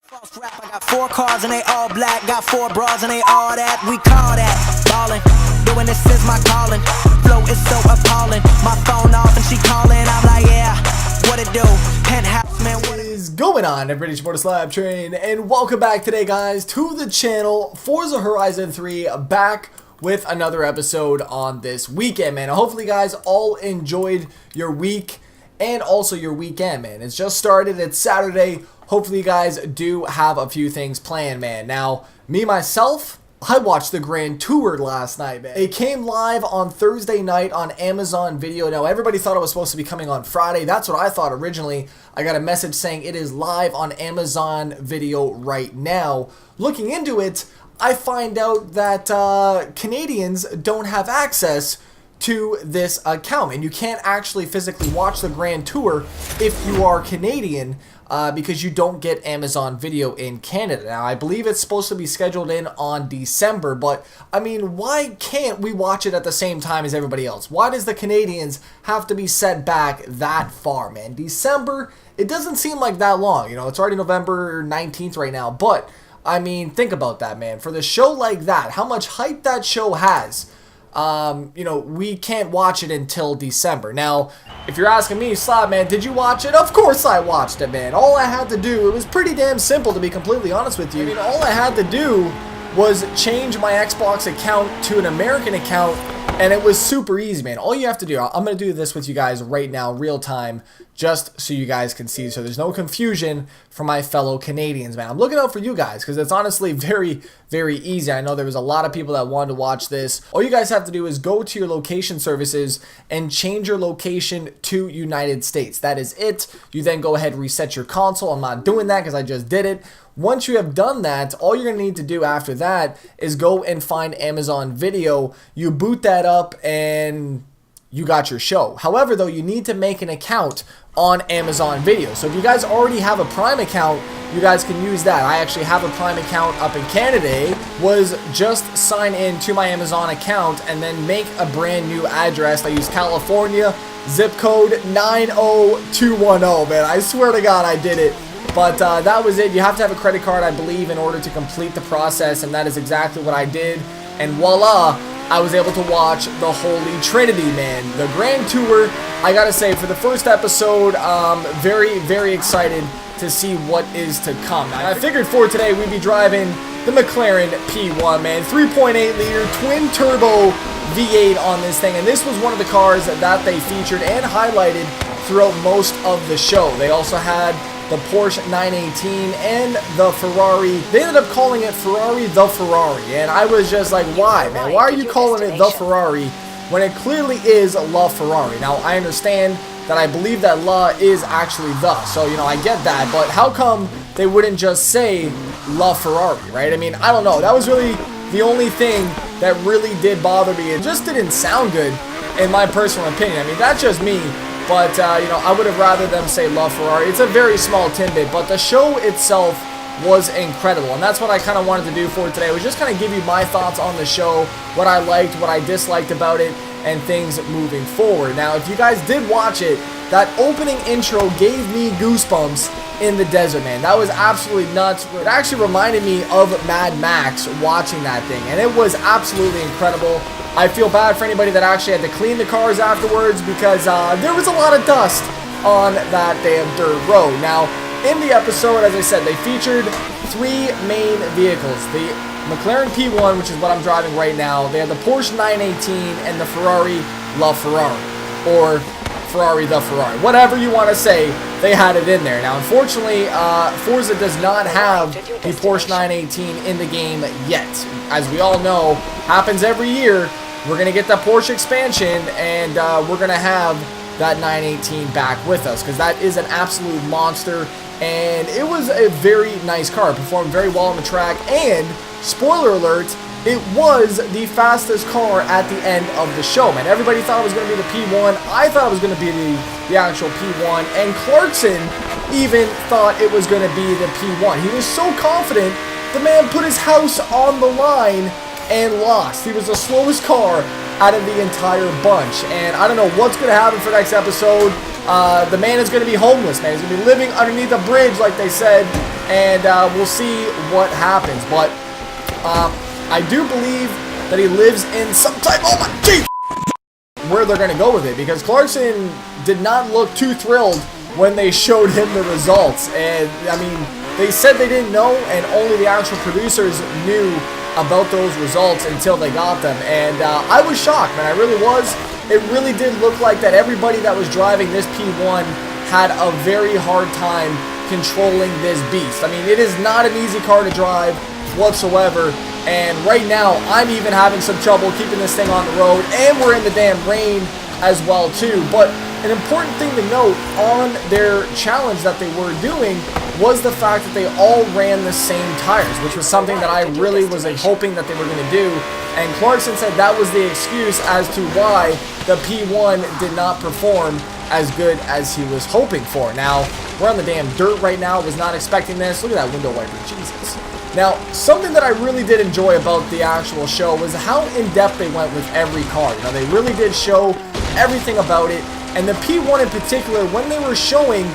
False rap, I got 4 cars and they all black. Got 4 bras and they all that. We call that ballin'. Doing this is my calling. Flow is so appalling. My phone off and she calling. I'm like, yeah, what it do? Penthouse, man, what is going on, everybody? It's your Slab Train, and welcome back today, guys, to the channel. Forza Horizon 3 back with another episode on this weekend, man. Hopefully, guys, all enjoyed your week and also your weekend, man. It's just started. It's Saturday. Hopefully you guys do have a few things planned, man. Now, me, myself, I watched the Grand Tour last night, man. It came live on Thursday night on Amazon Video. Now, everybody thought it was supposed to be coming on Friday. That's what I thought originally. I got a message saying it is live on Amazon Video right now. Looking into it, I find out that Canadians don't have access to this account, and you can't actually physically watch the Grand Tour if you are Canadian, because you don't get Amazon Video in Canada. Now, I believe it's supposed to be scheduled in on December, but I mean, why can't we watch it at the same time as everybody else? Why does the Canadians have to be set back that far, man? December, it doesn't seem like that long. You know, it's already November 19th right now, but I mean, think about that, man. For the show like that, how much hype that show has, you know, we can't watch it until December. Now, if you're asking me, Slab, man, did you watch it? Of course I watched it, man. All I had to do, it was pretty damn simple, to be completely honest with you. I mean, all I had to do was change my Xbox account to an American account, and it was super easy, man. All you have to do, I'm going to do this with you guys right now, real time, just so you guys can see, so there's no confusion for my fellow Canadians, man. I'm looking out for you guys, because it's honestly very, very easy. I know there was a lot of people that wanted to watch this. All you guys have to do is go to your location services and change your location to United States. That is it. You then go ahead and reset your console. I'm not doing that because I just did it. Once you have done that, all you're going to need to do after that is go and find Amazon Video. You boot that up and you got your show. However, though, you need to make an account on Amazon Video. So if you guys already have a Prime account, you guys can use that. I actually have a Prime account up in Canada. Was just sign in to my Amazon account and then make a brand new address. I use California, zip code 90210, man. I swear to God I did it. But that was it. You have to have a credit card, I believe, in order to complete the process, and that is exactly what I did. And voila, I was able to watch the Holy Trinity, man. The Grand Tour, I gotta say, for the first episode, very, very excited to see what is to come. I figured for today we'd be driving the McLaren P1, man. 3.8 liter twin turbo V8 on this thing, and this was one of the cars that they featured and highlighted throughout most of the show. They also had the Porsche 918 and the Ferrari. They ended up calling it Ferrari the Ferrari, and I was just like, why, man? Why are you calling it the Ferrari when it clearly is La Ferrari? Now, I understand that I believe that La is actually the, so, you know, I get that, but how come they wouldn't just say La Ferrari, right? I mean, I don't know. That was really the only thing that really did bother me. It just didn't sound good, in my personal opinion. I mean, that's just me. But, you know, I would have rather them say La Ferrari. It's a very small tidbit, but the show itself was incredible. And that's what I kind of wanted to do for today. Was just kind of give you my thoughts on the show, what I liked, what I disliked about it, and things moving forward. Now, if you guys did watch it, that opening intro gave me goosebumps in the desert, man. That was absolutely nuts. It actually reminded me of Mad Max watching that thing, and it was absolutely incredible. I feel bad for anybody that actually had to clean the cars afterwards because there was a lot of dust on that damn dirt road. Now, in the episode, as I said, they featured 3 main vehicles. The McLaren P1, which is what I'm driving right now. They had the Porsche 918 and the Ferrari La Ferrari, or Ferrari the Ferrari. Whatever you want to say, they had it in there. Now, unfortunately, Forza does not have the Porsche 918 in the game yet. As we all know, happens every year. We're going to get that Porsche expansion, and we're going to have that 918 back with us, because that is an absolute monster, and it was a very nice car. It performed very well on the track, and, spoiler alert, it was the fastest car at the end of the show, man. Everybody thought it was going to be the P1. I thought it was going to be the actual P1, and Clarkson even thought it was going to be the P1. He was so confident, the man put his house on the line and lost. He was the slowest car out of the entire bunch, and I don't know what's going to happen for next episode. The man is going to be homeless, man. He's going to be living underneath a bridge, like they said, and we'll see what happens. But I do believe that he lives in some type, oh my jeez, where they're going to go with it, because Clarkson did not look too thrilled when they showed him the results. And I mean, they said they didn't know, and only the actual producers knew about those results until they got them. And I was shocked, man. I really was. It really did look like that everybody that was driving this P1 had a very hard time controlling this beast. I mean, it is not an easy car to drive whatsoever. And right now, I'm even having some trouble keeping this thing on the road, and we're in the damn rain as well too. But an important thing to note on their challenge that they were doing was the fact that they all ran the same tires, which was something that I really was hoping that they were going to do. And Clarkson said that was the excuse as to why the P1 did not perform as good as he was hoping for. Now, we're on the damn dirt right now. Was not expecting this. Look at that window wiper. Jesus. Now, something that I really did enjoy about the actual show was how in-depth they went with every car. You know, they really did show everything about it. And the P1 in particular, when they were showing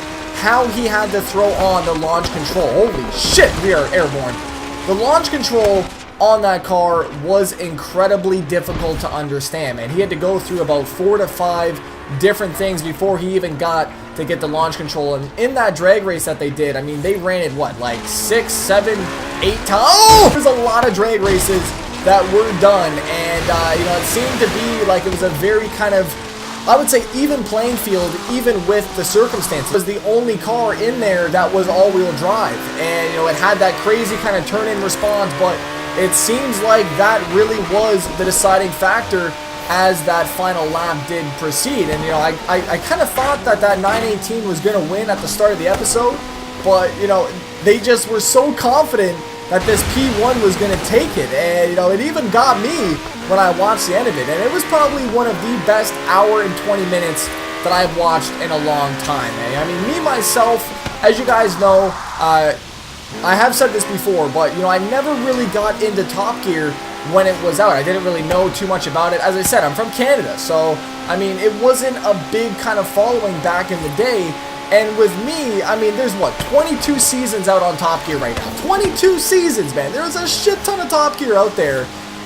how he had to throw on the launch control. Holy shit, we are airborne. The launch control on that car was incredibly difficult to understand, man. He had to go through about 4 to 5 different things before he even got to get the launch control. And in that drag race that they did, I mean, they ran it, what, like 6, 7, 8 times? Oh! There's a lot of drag races that were done, and, you know, it seemed to be like it was a very kind of, I would say, even playing field, even with the circumstances. It was the only car in there that was all-wheel drive, and, you know, it had that crazy kind of turn-in response, but it seems like that really was the deciding factor as that final lap did proceed. And, you know, I kind of thought that 918 was going to win at the start of the episode, but, you know, they just were so confident that this P1 was going to take it. And, you know, it even got me when I watched the end of it. And it was probably one of the best hour and 20 minutes that I've watched in a long time. I mean, me, myself, as you guys know, I have said this before, but, you know, I never really got into Top Gear when it was out. I didn't really know too much about it. As I said, I'm from Canada, so, I mean, it wasn't a big kind of following back in the day. And with me, I mean, there's, what, 22 seasons out on Top Gear right now. 22 seasons, man. There's a shit ton of Top Gear out there.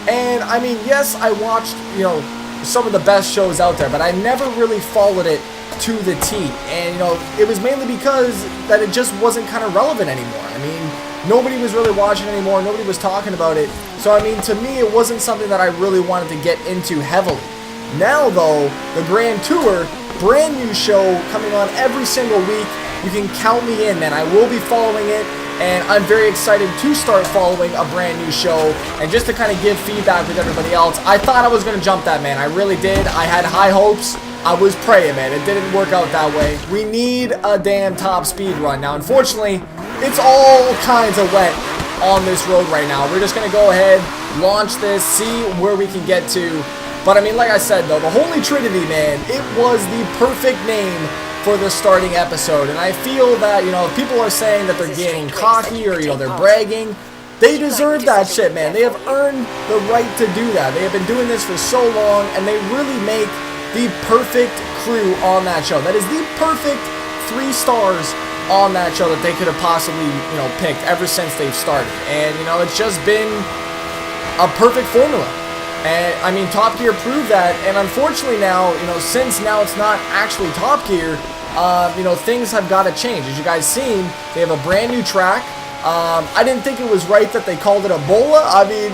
And, I mean, yes, I watched, you know, some of the best shows out there, but I never really followed it to the T. And, you know, it was mainly because that it just wasn't kind of relevant anymore. I mean, nobody was really watching anymore. Nobody was talking about it. So, I mean, to me, it wasn't something that I really wanted to get into heavily. Now, though, the Grand Tour, brand new show coming on every single week. You can count me in, man. I will be following it, and I'm very excited to start following a brand new show. And just to kind of give feedback with everybody else, I thought I was going to jump that, man. I really did. I had high hopes. I was praying, man. It didn't work out that way. We need a damn top speed run. Now, unfortunately, it's all kinds of wet on this road right now. We're just going to go ahead, launch this, see where we can get to. But, I mean, like I said, though, the Holy Trinity, man, it was the perfect name for the starting episode. And I feel that, you know, if people are saying that they're getting cocky or, you know, they're bragging, they deserve that shit, man. They have earned the right to do that. They have been doing this for so long, and they really make the perfect crew on that show. That is the perfect 3 stars on that show that they could have possibly, you know, picked ever since they've started. And, you know, it's just been a perfect formula. And, I mean, Top Gear proved that, and unfortunately now, you know, since now it's not actually Top Gear, you know, things have got to change. As you guys seen, they have a brand new track. I didn't think it was right that they called it Ebola. I mean,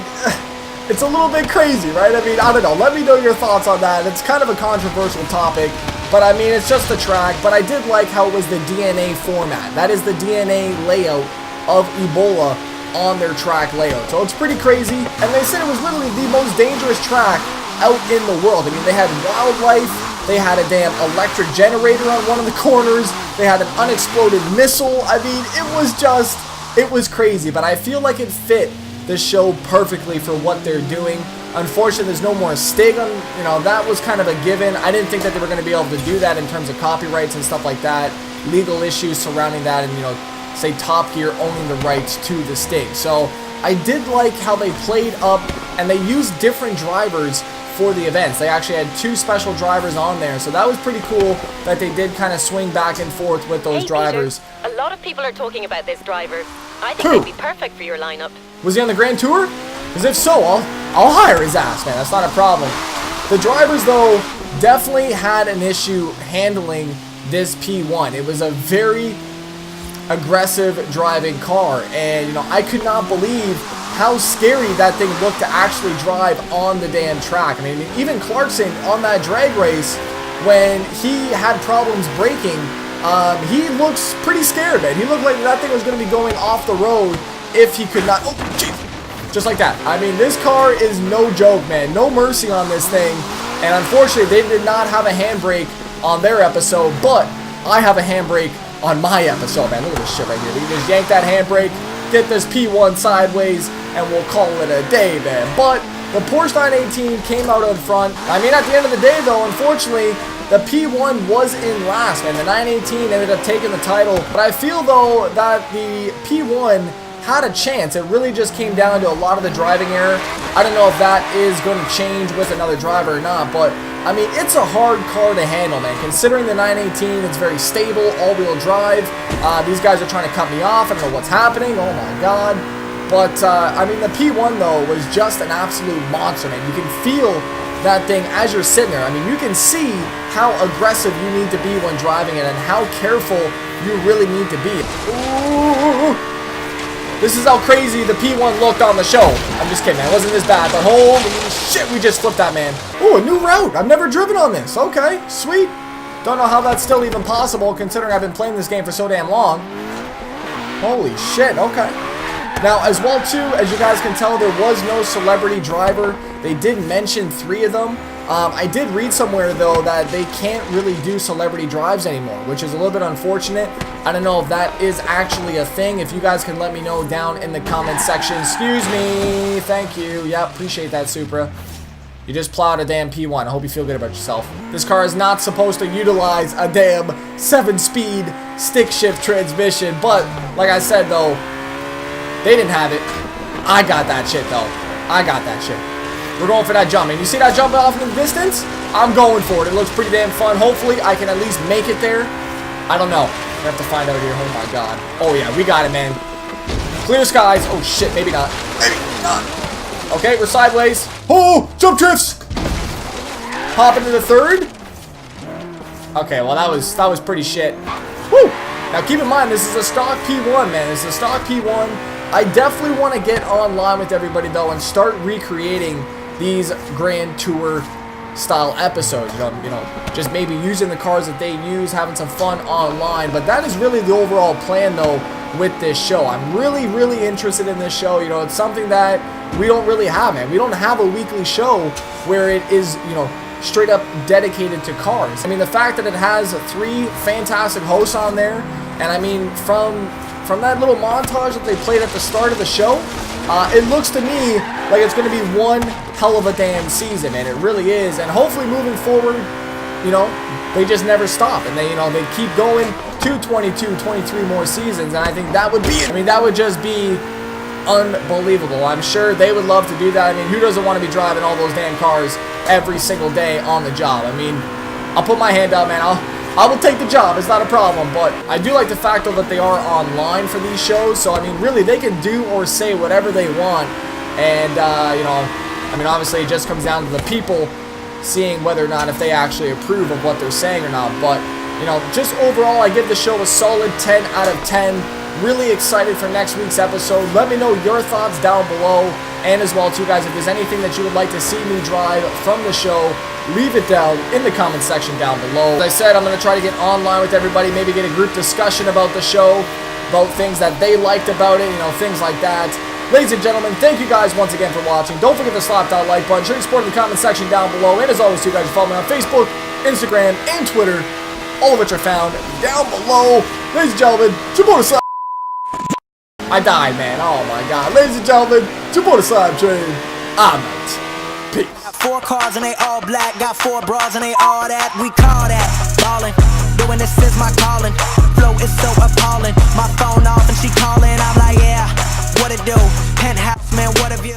it's a little bit crazy, right? I mean, I don't know. Let me know your thoughts on that. It's kind of a controversial topic, but I mean, it's just a track. But I did like how it was the DNA format. That is the DNA layout of Ebola on their track layout. So it's pretty crazy. And they said it was literally the most dangerous track out in the world. I mean, they had wildlife. They had a damn electric generator on one of the corners. They had an unexploded missile. I mean, it was just, it was crazy. But I feel like it fit the show perfectly for what they're doing. Unfortunately, there's no more Stig on, you know, that was kind of a given. I didn't think that they were going to be able to do that in terms of copyrights and stuff like that, legal issues surrounding that, and, you know, say Top Gear owning the rights to the Stig. So I did like how they played up and they used different drivers for the events. They actually had 2 special drivers on there, so that was pretty cool that they did kind of swing back and forth with those drivers. Peter, a lot of people are talking about this driver. I think he'd be perfect for your lineup. Was he on the Grand Tour? Because if so, I'll hire his ass, man. That's not a problem. The drivers, though, definitely had an issue handling this P1. It was a very aggressive driving car, and you know, I could not believe how scary that thing looked to actually drive on the damn track. I mean, even Clarkson on that drag race, when he had problems braking, he looks pretty scared, man. He looked like that thing was going to be going off the road if he could not. Oh, jeez. Just like that. I mean, this car is no joke, man. No mercy on this thing. And unfortunately, they did not have a handbrake on their episode, but I have a handbrake on my episode, man. Look at this shit right here. We can just yank that handbrake, get this P1 sideways, and we'll call it a day, man. But the Porsche 918 came out in front. I mean, at the end of the day, though, unfortunately, the P1 was in last, man. The 918 ended up taking the title. But I feel, though, that the P1 had a chance. It really just came down to a lot of the driving error. I don't know if that is going to change with another driver or not, but I mean, it's a hard car to handle, man. Considering the 918, it's very stable, all-wheel drive. These guys are trying to cut me off. I don't know what's happening. Oh my god. But I mean, the P1 though was just an absolute monster, man. You can feel that thing as you're sitting there. I mean, you can see how aggressive you need to be when driving it and how careful you really need to be. Ooh. This is how crazy the P1 looked on the show. I'm just kidding, man. It wasn't this bad, but holy shit, we just flipped that, man. Ooh, a new route. I've never driven on this. Okay, sweet. Don't know how that's still even possible, considering I've been playing this game for so damn long. Holy shit, okay. Now, as well, too, as you guys can tell, there was no celebrity driver. They did mention 3 of them. I did read somewhere, though, that they can't really do celebrity drives anymore, which is a little bit unfortunate. I don't know if that is actually a thing. If you guys can let me know down in the comment section. Excuse me. Thank you. Yeah, appreciate that, Supra. You just plowed a damn P1. I hope you feel good about yourself. This car is not supposed to utilize a damn 7-speed stick shift transmission, but like I said, though, they didn't have it. I got that shit, though. I got that shit. We're going for that jump, and you see that jump off in the distance? I'm going for it. It looks pretty damn fun. Hopefully, I can at least make it there. I don't know. We have to find out here. Oh my god. Oh yeah, we got it, man. Clear skies. Oh shit, maybe not. Maybe not. Okay, we're sideways. Oh, jump drifts. Hop into the 3rd. Okay, well that was pretty shit. Woo! Now keep in mind, this is a stock P1, man. This is a stock P1. I definitely want to get online with everybody though and start recreating these Grand Tour style episodes. You know, just maybe using the cars that they use, having some fun online. But that is really the overall plan though with this show. I'm really interested in this show. You know, it's something that we don't really have, man. We don't have a weekly show where it is, you know, straight up dedicated to cars. I mean, the fact that it has 3 fantastic hosts on there, and I mean, from that little montage that they played at the start of the show, it looks to me like it's going to be one hell of a damn season, and it really is. And hopefully moving forward, you know, they just never stop, and they, you know, they keep going to 22, 23 more seasons, and I think that would be it. I mean, that would just be unbelievable. I'm sure they would love to do that. I mean, who doesn't want to be driving all those damn cars every single day on the job? I mean, I'll put my hand up, man. I will take the job. It's not a problem. But I do like the fact, though, that they are online for these shows. So, I mean, really, they can do or say whatever they want. And, you know, I mean, obviously, it just comes down to the people seeing whether or not if they actually approve of what they're saying or not. But, you know, just overall, I give the show a solid 10 out of 10. Really excited for next week's episode. Let me know your thoughts down below. And as well, too, guys, if there's anything that you would like to see me drive from the show, leave it down in the comment section down below. As I said, I'm going to try to get online with everybody, maybe get a group discussion about the show, about things that they liked about it, you know, things like that. Ladies and gentlemen, thank you guys once again for watching. Don't forget to slap that like button. Show your support in the comment section down below. And as always, you guys follow me on Facebook, Instagram, and Twitter, all of which are found down below. Ladies and gentlemen, support slap. I died, man. Oh my god. Ladies and gentlemen, support the slab train. I'm out. Peace. Got 4 cars and they all black. Got 4 bras and they all that. We call that ballin'. Doing this is my calling. Flow is so appalling. My phone off and she calling. I'm like, yeah, what it do? Penthouse, man, what have you?